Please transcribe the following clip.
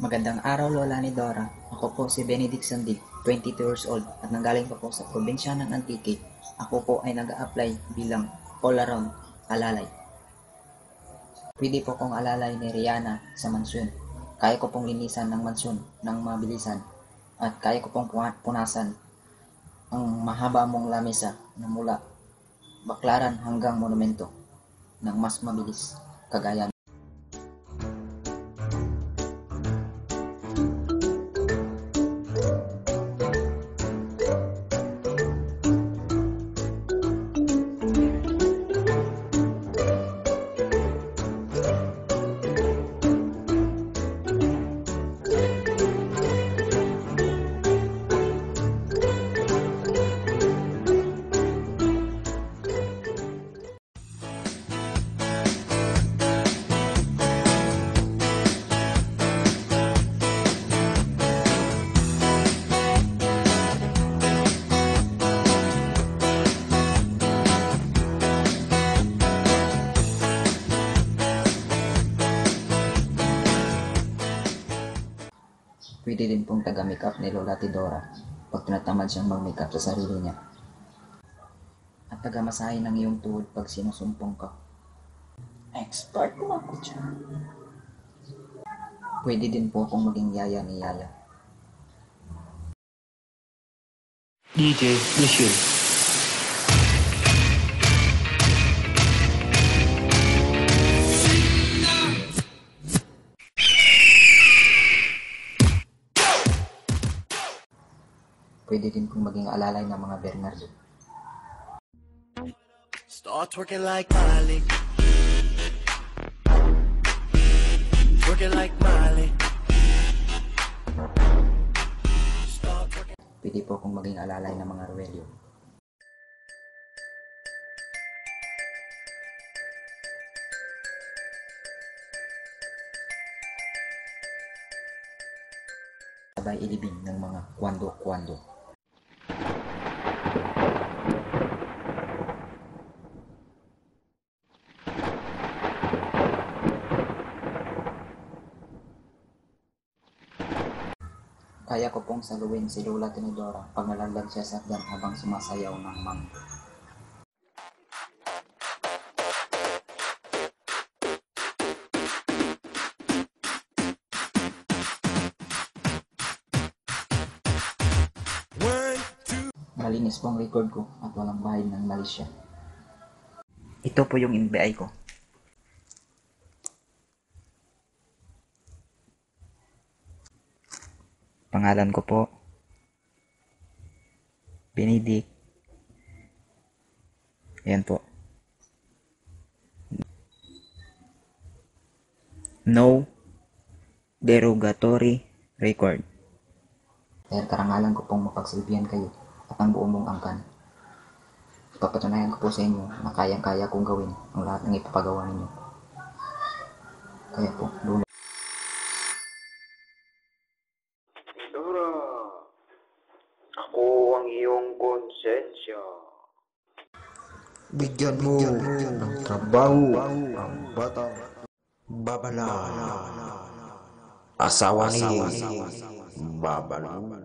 Magandang araw, Lola ni Dora. Ako po si Benedict Sandig, 22 years old at nanggaling po sa probinsya ng Antique. Ako po ay nag-a-apply bilang all-around alalay. Pwede po kong alalay ni Rihanna sa mansyon. Kaya ko pong linisan ng mansyon ng mabilisan at kaya ko pong punasan ang mahaba mong lamesa na mula Baklaran hanggang Monumento ng mas mabilis kagaya. Pwede din pong taga-makeup ni Lola Tidora pag tinatamad siyang mag-makeup sa sarili niya. At taga-masahe ng iyong tuhod pag sinusumpong ka. Expert po ako dyan. Pwede din po akong maging yaya ni Yaya. DJ Michelle. Pwede din pong maging alalay ng mga Bernardo. Start twerking like Miley. Twerking like Miley. Start twerking. Pwede po akong maging alalay ng mga Roelio. Sabay ilibing ng mga kwando-kwando. Kaya ko pong saluhin si Lola Tinidora pag nalaglag siya sa hagdan habang sumasayaw ng mang. Malinis po ang record ko at walang bahid ng malisya. Ito po yung NBI ko. Pangalan ko po, Benedict. Ayan po. No derogatory record. Dahil karangalan ko pong mapagsilbihan kayo at ang buong mong angkan. Ipapatunayan ko po sa inyo na kayang-kaya kong gawin ang lahat ng ipapagawa ninyo. Kaya po, Lola. Dora, ako ang iyong konsensya. Bigyan mo ng trabaho ang batang babala. Asawa ni Babala.